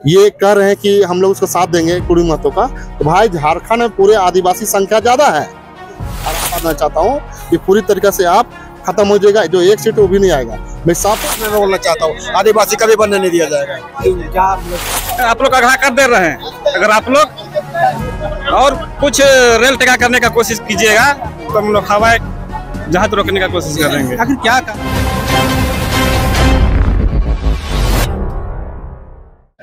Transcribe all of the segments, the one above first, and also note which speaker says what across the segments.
Speaker 1: ये कह रहे हैं कि हम लोग उसका साथ देंगे कुर्मी महतो का, तो भाई झारखंड में पूरे आदिवासी संख्या ज्यादा है। और मैं चाहता हूँ कि पूरी तरीके से आप खत्म हो जाएगा, जो एक सीट वो भी नहीं आएगा। मैं साफ
Speaker 2: मैं बोलना चाहता हूँ, आदिवासी कभी बनने नहीं दिया जाएगा।
Speaker 3: क्या
Speaker 4: आप लोग आगाह कर दे रहे हैं, अगर आप लोग और कुछ रेल टेका करने का कोशिश कीजिएगा तो हम लोग हवाई जहाज रोकने का कोशिश करेंगे।
Speaker 3: आखिर क्या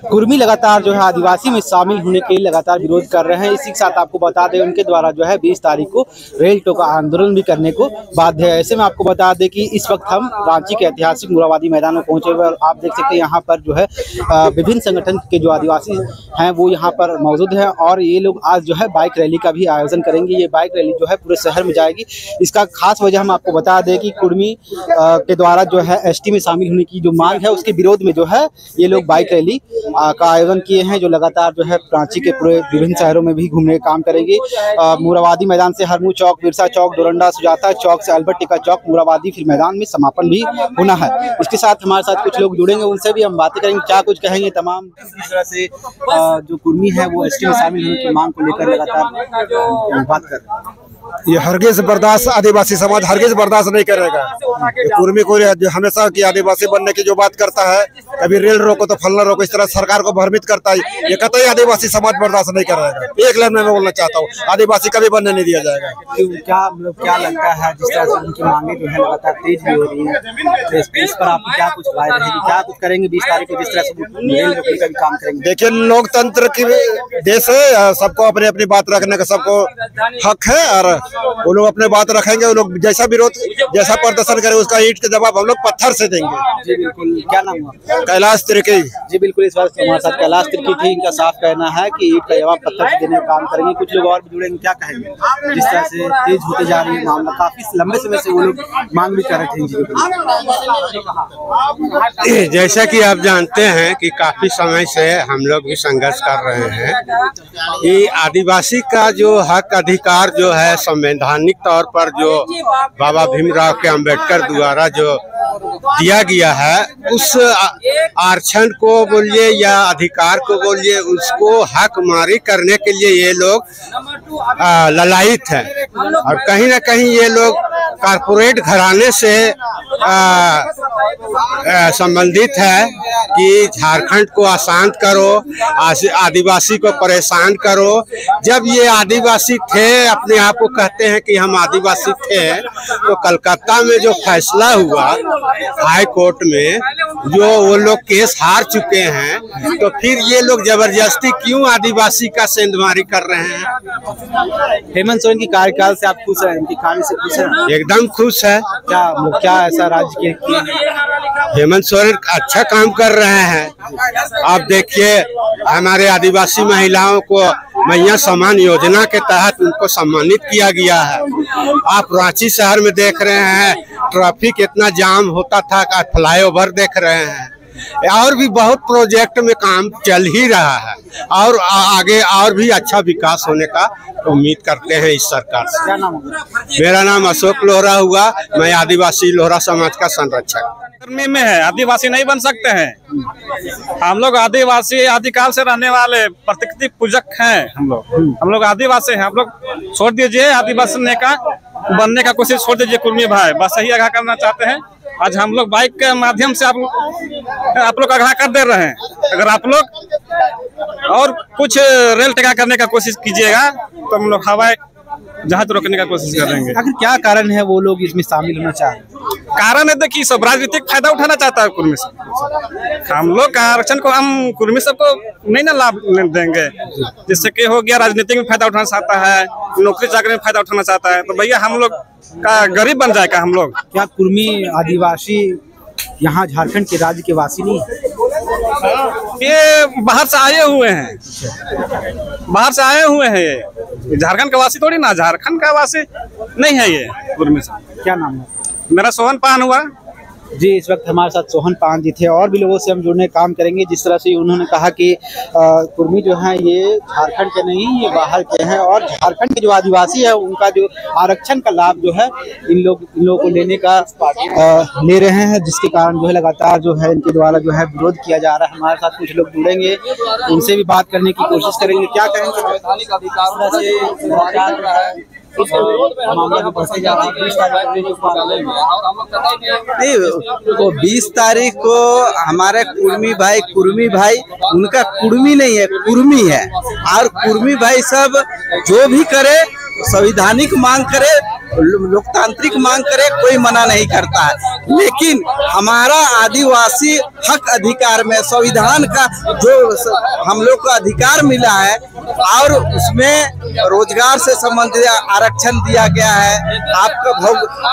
Speaker 3: कुर्मी लगातार जो है आदिवासी में शामिल होने के लिए लगातार विरोध कर रहे हैं। इसी के साथ आपको बता दें उनके द्वारा जो है 20 तारीख को रेल टोका आंदोलन भी करने को बाध्य है। ऐसे में आपको बता दें कि इस वक्त हम रांची के ऐतिहासिक मोराबादी मैदान में पहुंचे हुए और आप देख सकते हैं यहाँ पर जो है विभिन्न संगठन के जो आदिवासी हैं वो यहाँ पर मौजूद हैं और ये लोग आज जो है बाइक रैली का भी आयोजन करेंगे। ये बाइक रैली जो है पूरे शहर में जाएगी। इसका खास वजह हम आपको बता दें कि कुर्मी के द्वारा जो है ST में शामिल होने की जो मांग है उसके विरोध में जो है ये लोग बाइक रैली का आयोजन किए हैं, जो लगातार जो है रांची के पूरे विभिन्न शहरों में भी घूमने का काम करेंगे। मोराबादी मैदान से हरमू चौक, बिरसा चौक, डोरंडा, सुजाता चौक से अल्बर्ट टिक्का चौक, मोराबादी फिर मैदान में समापन भी होना है। इसके साथ हमारे साथ कुछ लोग जुड़ेंगे, उनसे भी हम बातें करेंगे, क्या कुछ कहेंगे। तमाम इस तरह से जो कुर्मी है वो ST में शामिल होने की मांग को लेकर लगातार बात कर रहे हैं।
Speaker 2: ये हरगिज बर्दाश्त आदिवासी समाज हरगिज बर्दाश्त नहीं करेगा। कुर्मी को जो हमेशा की आदिवासी बनने की जो बात करता है, कभी रेल रोको तो फलना रोको, इस तरह सरकार को भ्रमित करता है, ये कतई आदिवासी समाज बर्दाश्त नहीं करेगा। एक लाइन में मैं बोलना चाहता हूँ, आदिवासी कभी बनने नहीं दिया जाएगा।
Speaker 3: क्या लगता है जिस तरह से उनकी मांगे जो है लगातार तेज भी हो रही है, तो इस पर आपकी क्या कुछ राय रहेगी, क्या कुछ करेंगे 20 तारीख को जिस तरह से रेल रोकने का भी काम करेंगे?
Speaker 2: देखिए, लोकतंत्र की देश है, सबको अपनी अपनी बात रखने का सबको हक है और वो लोग अपने बात रखेंगे। वो लोग जैसा विरोध जैसा प्रदर्शन करे उसका ईंट के जवाब हम लोग पत्थर से देंगे।
Speaker 3: जी बिल्कुल। क्या नाम है?
Speaker 2: कैलाश तिर्की।
Speaker 3: जी बिल्कुल, इस बार हमारे साथ कैलाश तिर्की थी। इनका साफ कहना है कि ईंट का जवाब पत्थर से देने का काम करेंगे। कुछ लोग और भी जुड़ेंगे, क्या कहेंगे जिस तरह से तेज होते जा रही है मामला? काफी लंबे समय से वो लोग मांग भी कर रहे थे।
Speaker 5: जैसा कि आप जानते हैं कि काफी समय से हम लोग भी संघर्ष कर रहे हैं कि आदिवासी का जो हक अधिकार जो है संवैधानिक तौर पर जो बाबा भीमराव के अंबेडकर द्वारा जो दिया गया है, उस आरक्षण को बोलिए या अधिकार को बोलिए, उसको हक मारी करने के लिए ये लोग ललायित हैं और कहीं ना कहीं ये लोग कारपोरेट घराने से संबंधित है कि झारखंड को अशांत करो, आदिवासी को परेशान करो। जब ये आदिवासी थे, अपने आप को कहते हैं कि हम आदिवासी थे, तो कलकत्ता में जो फैसला हुआ हाई कोर्ट में, जो वो लोग केस हार चुके हैं, तो फिर ये लोग जबरदस्ती क्यों आदिवासी का सेंधमारी कर रहे हैं?
Speaker 3: हेमंत सोरेन की कार्यकाल से आप खुश हैं? इनकी कहानी से खुश हैं?
Speaker 5: एकदम खुश है।
Speaker 3: क्या ऐसा राज्य के
Speaker 5: हेमंत सोरेन अच्छा काम कर रहे हैं। आप देखिए, हमारे आदिवासी महिलाओं को मैया सम्मान योजना के तहत उनको सम्मानित किया गया है। आप रांची शहर में देख रहे हैं, ट्रैफिक इतना जाम होता था, फ्लाईओवर देख रहे हैं, और भी बहुत प्रोजेक्ट में काम चल ही रहा है और आगे और भी अच्छा विकास होने का उम्मीद करते हैं इस सरकार से।
Speaker 3: क्या नाम होगा?
Speaker 5: मेरा नाम अशोक लोहरा हुआ, मैं आदिवासी लोहरा समाज का संरक्षक।
Speaker 4: में है, आदिवासी नहीं बन सकते हैं। हम लोग आदिवासी आदिकाल से रहने वाले प्रकृति पूजक हैं। हम लोग आदिवासी हैं। हम लोग छोड़ दीजिए आदिवासी बनने का कोशिश छोड़ दीजिए कुर्मी भाई, बस यही आगाह करना चाहते हैं। आज हम लोग बाइक के माध्यम से आप लोग आगाह कर दे रहे हैं, अगर आप लोग और कुछ रेल टेका करने का कोशिश कीजिएगा तो हम लोग हवाई जहाज रोकने का कोशिश करेंगे।
Speaker 3: आखिर क्या कारण है वो लोग इसमें शामिल होना चाह रहे हैं?
Speaker 4: कारण है देखिए, सब राजनीतिक फायदा उठाना चाहता है कुर्मी से। हम लोग का आरक्षण को हम कुर्मी सबको नहीं ना लाभ देंगे, जिससे कि हो गया राजनीतिक में फायदा उठाना चाहता है, नौकरी चाकरी में फायदा उठाना चाहता है, तो भैया हम लोग का गरीब बन जाएगा हम लोग।
Speaker 3: क्या कुर्मी आदिवासी यहाँ झारखंड के राज्य के वासी नहीं है?
Speaker 4: ये बाहर से आए हुए हैं, बाहर से आए हुए हैं। ये झारखंड का वासी थोड़ी ना, झारखंड का वासी नहीं है ये कुर्मी से।
Speaker 3: क्या नाम है?
Speaker 4: मेरा सोहन पान हुआ।
Speaker 3: जी, इस वक्त हमारे साथ सोहन पान जी थे। और भी लोगों से हम जुड़ने का काम करेंगे। जिस तरह से उन्होंने कहा कि कुर्मी जो हैं ये झारखंड के नहीं, ये बाहर के हैं और झारखंड के जो आदिवासी है उनका जो आरक्षण का लाभ जो है इन लोगों को ले रहे हैं, जिसके कारण जो है लगातार जो है इनके द्वारा जो है विरोध किया जा रहा है। हमारे साथ कुछ लोग जुड़ेंगे, उनसे भी बात करने की कोशिश करेंगे। क्या कहेंगे संवैधानिक अधिकार से
Speaker 6: वो 20 तारीख को हमारे कुर्मी भाई उनका कुर्मी नहीं है, कुर्मी है। और कुर्मी भाई सब जो भी करे, संवैधानिक मांग करे, लोकतांत्रिक मांग करे, कोई मना नहीं करता है। लेकिन हमारा आदिवासी हक अधिकार में संविधान का जो हम लोग को अधिकार मिला है और उसमें रोजगार से संबंधित आरक्षण दिया गया है। आपका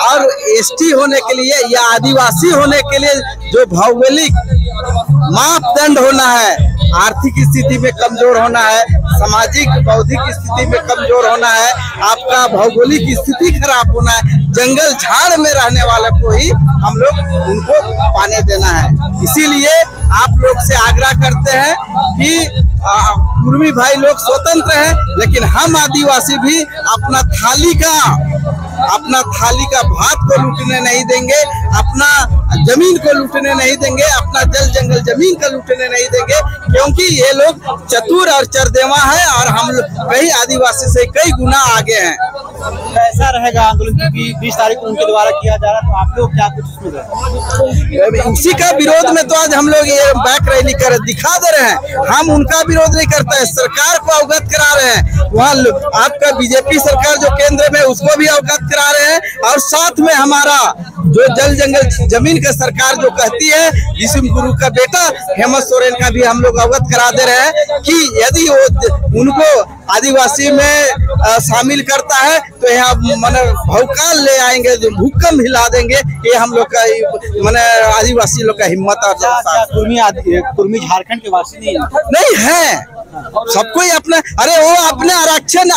Speaker 6: और एसटी होने के लिए या आदिवासी होने के लिए जो भौगोलिक मापदंड होना है, आर्थिक स्थिति में कमजोर होना है, सामाजिक बौद्धिक स्थिति में कमजोर होना है, आपका भौगोलिक स्थिति खराब होना है, जंगल झाड़ में रहने वाले को ही हम लोग उनको पाने देना है। इसीलिए आप लोग से आग्रह करते हैं कि कुर्मी भाई लोग स्वतंत्र हैं, लेकिन हम आदिवासी भी अपना थाली का भात को लूटने नहीं देंगे, अपना जमीन को लूटने नहीं देंगे, अपना जल जंगल जमीन का लूटने नहीं देंगे, क्योंकि ये लोग चतुर और चरदेवा है और हम लोग कई आदिवासी से कई गुना आगे हैं।
Speaker 3: कैसा रहेगा आंदोलन, क्योंकि 20 तारीख को उनके द्वारा किया जा रहा है, तो आप लोग क्या कुछ
Speaker 6: उसी का विरोध में तो आज हम लोग ये बैक रैली कर दिखा दे रहे हैं। हम उनका विरोध नहीं करते हैं, सरकार को अवगत करा रहे हैं। वहाँ आपका बीजेपी सरकार जो केंद्र में, उसको भी अवगत करा रहे हैं। और साथ में हमारा जो जल जंगल जमीन का सरकार जो कहती है, जिसम गुरु का बेटा हेमंत सोरेन का भी हम लोग अवगत करा दे रहे हैं कि यदि वो उनको आदिवासी में शामिल करता है तो यहाँ माने भौकाल ले आएंगे, भूकंप हिला देंगे। ये हम लोग का माने आदिवासी लोग का हिम्मत और
Speaker 3: कुर्मी झारखंड के वासी
Speaker 6: नहीं है। सबको ही अपना, अरे वो अपने आरक्षण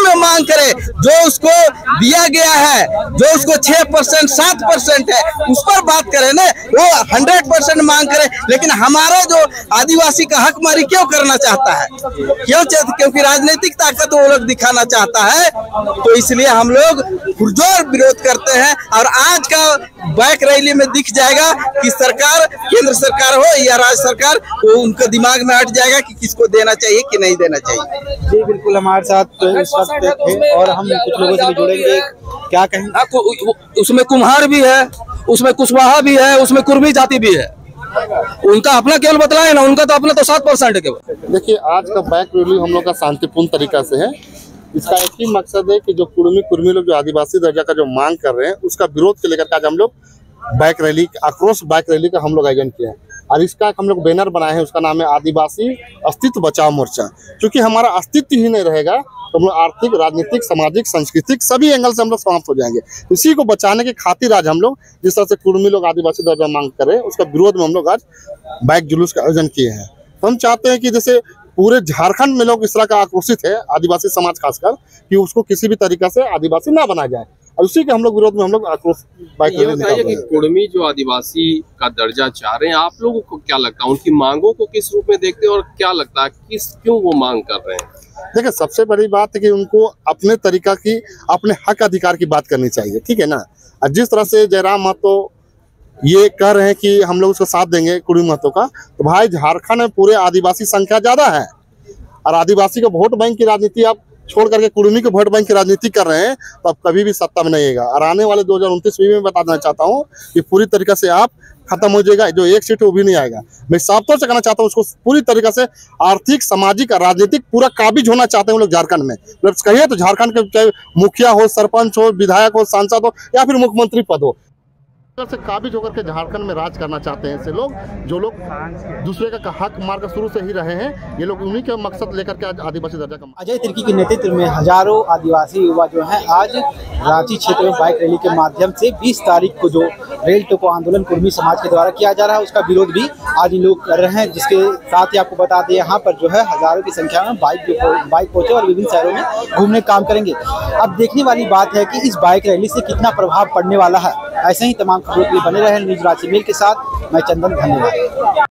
Speaker 6: में मांग करे, जो उसको दिया गया है, जो उसको 6% 7% है, उस पर बात करे ना। वो 100% मांग करे, लेकिन हमारा जो आदिवासी का हक मारी क्यों करना चाहता है? क्योंकि राजनीतिक ताकत वो लोग दिखाना चाहता है। तो इसलिए हम लोग पुरजोर विरोध करते हैं। और आज का बैक रैली में दिख जाएगा कि सरकार, केंद्र सरकार हो या राज्य सरकार, वो उनके दिमाग में हट जाएगा कि किसको देना चाहिए कि नहीं देना चाहिए।
Speaker 3: जी बिल्कुल, हमारे साथ इस वक्त थे और हम कुछ लोगों से भी जुड़ेंगे। क्या कहेंगे?
Speaker 7: उसमें कुम्हार भी है, उसमें कुशवाहा भी है, उसमें कुर्मी जाति भी है। उनका अपना केवल बतलाए ना, उनका तो अपना तो 7% है केवल।
Speaker 1: देखिए, आज का बैक रैली हम लोग का शांतिपूर्ण तरीका से है। इसका एक ही मकसद है कि जो कुर्मी लोग जो आदिवासी दर्जा का जो मांग कर रहे हैं, उसका विरोध के लेकर आज हम लोग बैक रैली, आक्रोश बैक रैली का हम लोग आयोजन किया है। और इसका हम लोग बैनर बनाए हैं, उसका नाम है आदिवासी अस्तित्व बचाओ मोर्चा। क्योंकि हमारा अस्तित्व ही नहीं रहेगा तो हम लोग आर्थिक, राजनीतिक, सामाजिक, सांस्कृतिक सभी एंगल से हम लोग समाप्त हो जाएंगे। इसी को बचाने की खातिर आज हम लोग जिस तरह से कुर्मी लोग आदिवासी दर्जा मांग करें, उसका विरोध में हम लोग आज बैक जुलूस का आयोजन किए हैं। तो हम चाहते हैं कि जैसे पूरे झारखंड में लोग इस तरह का आक्रोशित है, आदिवासी समाज खासकर, कि उसको किसी भी तरीका से आदिवासी ना बनाया जाए। और उसी के हम लोग विरोध में हम लोग आक्रोश बाइक
Speaker 7: ये बताइए कि कुर्मी जो आदिवासी का दर्जा चाह रहे हैं, आप लोगों को क्या लगता है, उनकी मांगों को किस रूप में देखते हैं और क्या लगता है क्यों वो मांग कर रहे हैं?
Speaker 1: देखिए, सबसे बड़ी बात है कि उनको अपने तरीका की, अपने हक अधिकार की बात करनी चाहिए, ठीक है ना। और जिस तरह से जयराम महतो ये कह रहे हैं कि हम लोग उसको साथ देंगे कुर्मी महतो का, तो भाई झारखंड में पूरे आदिवासी संख्या ज्यादा है और आदिवासी को वोट बैंक की राजनीति आप छोड़ करके कुर्मी के वोट बैंक की राजनीति कर रहे हैं, तो आप कभी भी सत्ता में नहीं आएगा। और आने वाले 2029 में बता देना चाहता हूँ कि पूरी तरीके से आप खत्म हो जाएगा। जो एक सीट वो भी नहीं आएगा। मैं साफ तौर से कहना चाहता हूँ, उसको पूरी तरीके से आर्थिक, सामाजिक, राजनीतिक पूरा काबिज होना चाहते हैं वो लोग झारखंड में। मतलब कहिए तो झारखंड के चाहे मुखिया हो, सरपंच हो, विधायक हो, सांसद हो या फिर मुख्यमंत्री पद हो, से काबिज होकर के झारखंड में राज करना चाहते हैं। ऐसे लोग जो लोग दूसरे का हक मार कर शुरू से ही रहे हैं, ये लोग उन्हीं के मकसद लेकर के आज आदिवासी दर्जा का।
Speaker 3: अजय तिर्की के नेतृत्व में हजारों आदिवासी युवा जो हैं आज रांची क्षेत्र में बाइक रैली के माध्यम से 20 तारीख को जो रेल टोको आंदोलन कुर्मी समाज के द्वारा किया जा रहा है, उसका विरोध भी आज इन लोग कर रहे हैं। जिसके साथ ही आपको बता दें यहाँ पर जो है हजारों की संख्या में बाइक पहुंचे और विभिन्न शहरों में घूमने काम करेंगे। अब देखने वाली बात है कि इस बाइक रैली से कितना प्रभाव पड़ने वाला है। ऐसे ही तमाम खबरों के लिए बने रहे न्यूज रांची मेल के साथ। मैं चंदन, धन्यवाद।